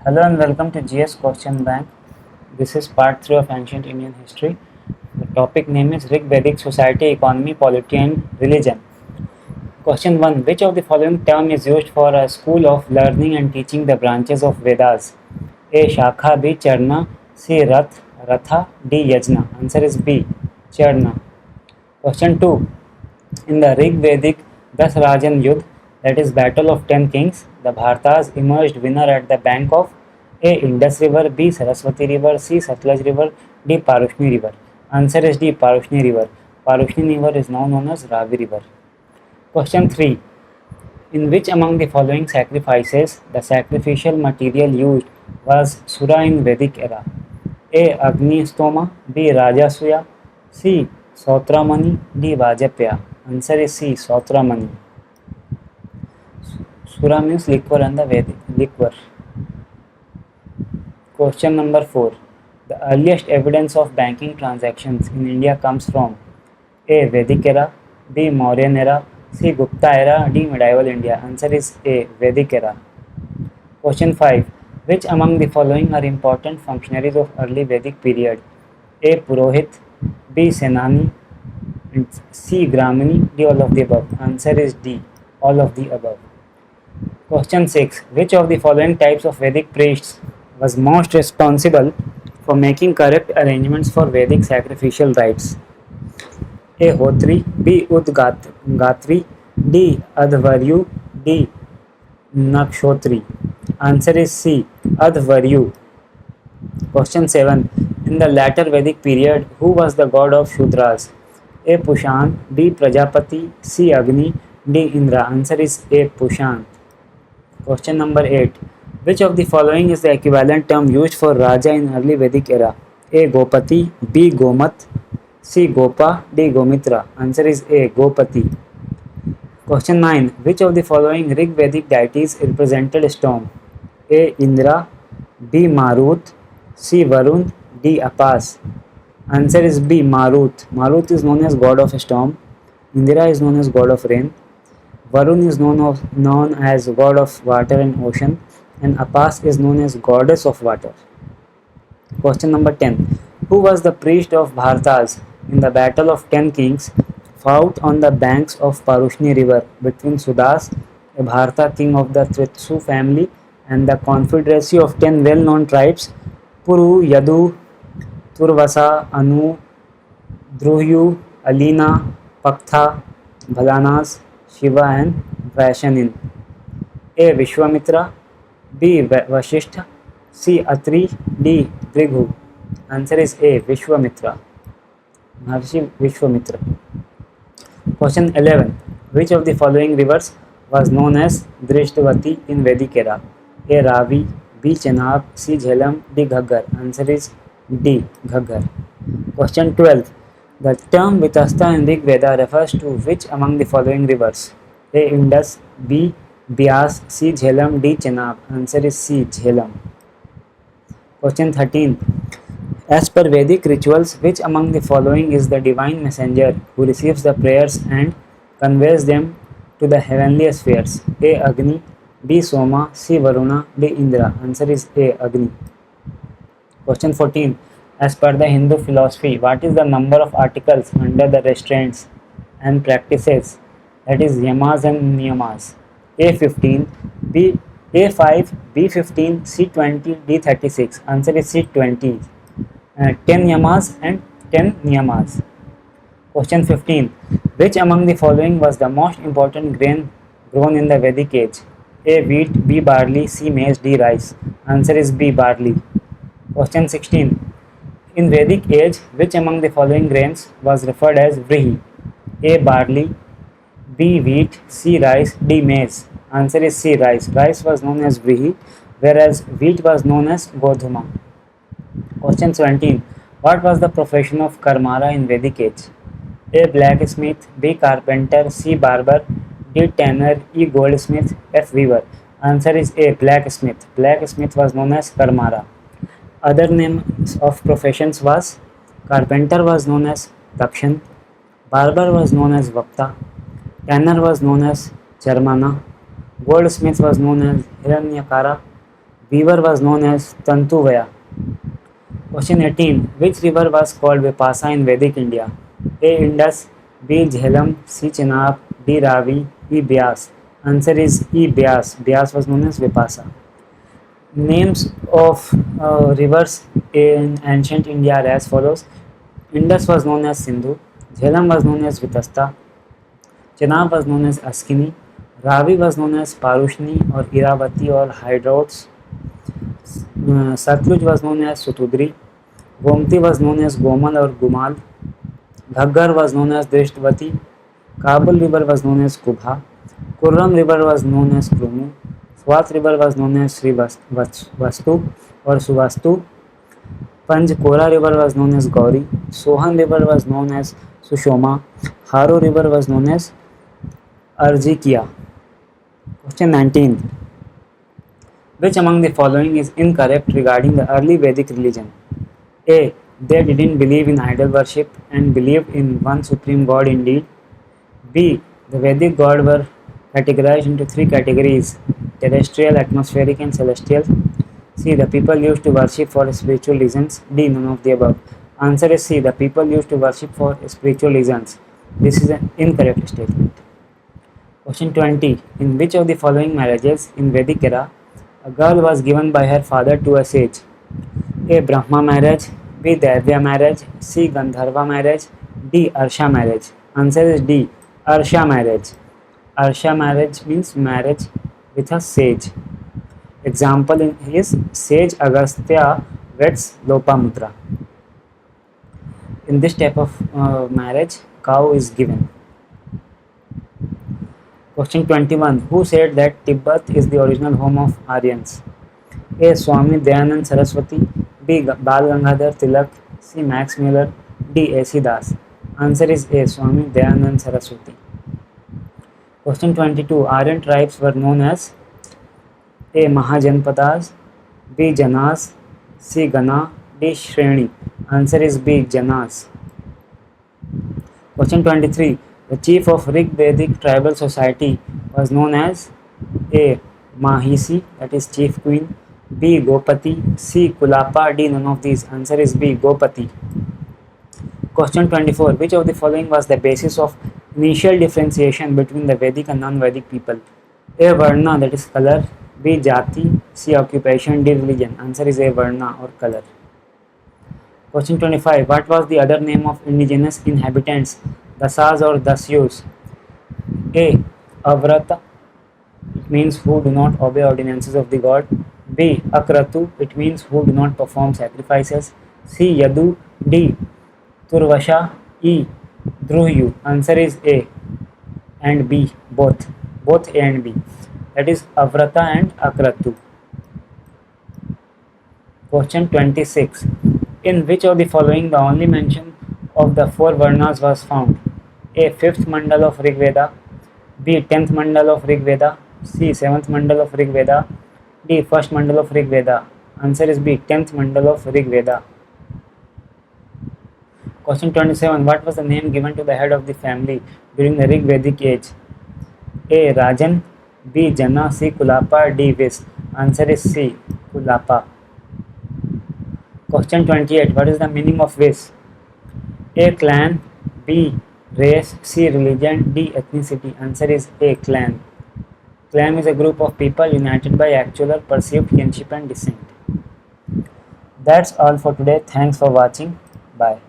Hello and welcome to GS Question Bank. This is part 3 of Ancient Indian History. The topic name is Rig Vedic Society, Economy, Polity and Religion. Question 1. Which of the following term is used for a school of learning and teaching the branches of Vedas? A. Shakha, B. Charna, C. Rath, Ratha, D. Yajna. Answer is B. Charna. Question 2. In the Rig Vedic Dasrajan Yudh, that is Battle of Ten Kings, the Bhartas emerged winner at the bank of A. Indus River, B. Saraswati River, C. Satluj River, D. Parushni River. Answer is D. Parushni River. Parushni River is now known as Ravi River. Question 3. In which among the following sacrifices the sacrificial material used was Sura in Vedic era? A. Agni Stoma, B. Rajasuya, C. Sautramani, D. Vajapaya. Answer is C. Sautramani. Sura means liquor and the Vedic liquor. Question number 4. The earliest evidence of banking transactions in India comes from A. Vedic era, B. Mauryan era, C. Gupta era, D. Medieval India. Answer is A. Vedic era. Question 5. Which among the following are important functionaries of early Vedic period? A. Purohit, B. Senani, and C. Gramini, D. All of the above. Answer is D. All of the above. Question 6. Which of the following types of Vedic priests was most responsible for making correct arrangements for Vedic sacrificial rites? A. Hotri, B. Udgatri, D. Advaryu, D. Nakshotri. Answer is C. Advaryu. Question 7. In the latter Vedic period, who was the god of Shudras? A. Pushan, B. Prajapati, C. Agni, D. Indra. Answer is A. Pushan. Question number 8. Which of the following is the equivalent term used for Raja in early Vedic era? A. Gopati, B. Gomat, C. Gopa, D. Gomitra. Answer is A. Gopati. Question 9. Which of the following Rig Vedic deities represented storm? A. Indra, B. Marut, C. Varun, D. Apas. Answer is B. Marut. Marut is known as god of storm. Indra is known as god of rain. Varun is known as god of water and ocean, and Apas is known as goddess of water. Question number 10. Who was the priest of Bhartas in the Battle of Ten Kings fought on the banks of Parushni River between Sudas, a Bharta king of the Tritsu family, and the confederacy of 10 well-known tribes Puru, Yadu, Turvasa, Anu, Druhyu, Alina, Paktha, Bhalanas, Shiva and Vaishanin? A. Vishwamitra, B. Vasishtha, C. Atri, D. Brighu. Answer is A. Vishwamitra. Maharshi Vishwamitra. Question 11. Which of the following rivers was known as Drishtavati in Vedic era? A. Ravi, B. Chenab, C. Jhelum, D. Ghaggar. Answer is D. Ghaggar. Question 12. The term Vitasta in Rig Veda refers to which among the following rivers? A. Indus, B. Bias, C. Jhelum, D. Chenab. Answer is C. Jhelum. Question 13. As per Vedic rituals, which among the following is the divine messenger who receives the prayers and conveys them to the heavenly spheres? A. Agni, B. Soma, C. Varuna, D. Indra. Answer is A. Agni. Question 14. As per the Hindu philosophy, what is the number of articles under the restraints and practices, that is yamas and niyamas? A. 15, B. A. 5, B. 15, C. 20, D. 36. Answer is C. 20. 10 yamas and 10 niyamas. Question 15. Which among the following was the most important grain grown in the Vedic age? A. Wheat, B. Barley, C. Maize, D. Rice. Answer is B. Barley. Question 16. In Vedic age, which among the following grains was referred as Vrihi? A. Barley, B. Wheat, C. Rice, D. Maize. Answer is C. Rice. Rice was known as Vrihi, whereas wheat was known as Godhuma. Question 17. What was the profession of Karmara in Vedic age? A. Blacksmith, B. Carpenter, C. Barber, D. Tanner, E. Goldsmith, F. Weaver. Answer is A. Blacksmith. Blacksmith was known as Karmara. Other names of professions was carpenter was known as Dakshan, barber was known as Vakta, tanner was known as Charmana, goldsmith was known as Hiranyakara, Weaver was known as Tantuvaya. Question 18. Which river was called Vipasa in Vedic India? A. Indus, B. Jhelum, C. Chenab, D. Ravi, E. Byas. Answer is E. Byas. Byas was known as Vipasa. Names of rivers in ancient India are as follows. Indus was known as Sindhu, Jhelum was known as Vitasta, Chenab was known as Askini, Ravi was known as Parushni or Iravati or Hydrotes, Satluj was known as Sutudri, Gomti was known as Gomal or Gumal, Ghaggar was known as Drishtavati, Kabul river was known as Kubha, Kurram river was known as Krumu, Swat river was known as Sri Vastu or Suvastu, Panchkora river was known as Gauri, Sohan river was known as Sushoma, Haro river was known as Arjikia. Question 19. Which among the following is incorrect regarding the early Vedic religion? A. They didn't believe in idol worship and believed in one supreme god indeed. B. The Vedic gods were categorized into three categories: terrestrial, atmospheric, and celestial. C. The people used to worship for spiritual reasons. D. None of the above. Answer is C. The people used to worship for spiritual reasons. This is an incorrect statement. Question 20. In which of the following marriages in Vedic era a girl was given by her father to a sage? A. Brahma marriage, B. Daivya marriage, C. Gandharva marriage, D. Arsha marriage. Answer is D. Arsha marriage. Arsha marriage means marriage with a sage. Example is sage Agastya weds Lopamutra. In this type of marriage, cow is given. Question 21. Who said that Tibet is the original home of Aryans? A. Swami Dayanand Saraswati, B. Bal Gangadhar Tilak, C. Max Muller, D. A.C. Das. Answer is A. Swami Dayanand Saraswati. Question 22. Aryan tribes were known as A. Mahajanpadas, B. Janas, C. Gana, D. Shreni. Answer is B. Janas. Question 23. The chief of Rig Vedic tribal society was known as A. Mahisi, that is chief queen, B. Gopati, C. Kulapa, D. None of these. Answer is B. Gopati. Question 24. Which of the following was the basis of initial differentiation between the Vedic and non-Vedic people? A. Varna, that is color, B. Jati, C. Occupation, D. Religion. Answer is A. Varna or color. Question 25. What was the other name of indigenous inhabitants, Dasas or Dasyus? A. Avrata, it means who do not obey ordinances of the god. B. Akratu, it means who do not perform sacrifices. C. Yadu, D. Turvasha, E. Druhyu. Answer is A and B, both A and B. That is Avrata and Akratu. Question 26. In which of the following the only mention of the four Varnas was found? A. 5th Mandal of Rig Veda, B. 10th Mandal of Rig Veda, C. 7th Mandal of Rig Veda, D. 1st Mandal of Rig Veda. Answer is B. 10th Mandal of Rig Veda. Question 27. What was the name given to the head of the family during the Rig Vedic age? A. Rajan, B. Jana, C. Kulapa, D. Vis. Answer is C. Kulapa. Question 28. What is the meaning of Vis? A. Clan, B. Race, C. Religion, D. Ethnicity. Answer is A. Clan. Clan is a group of people united by actual or perceived kinship and descent. That's all for today. Thanks for watching. Bye.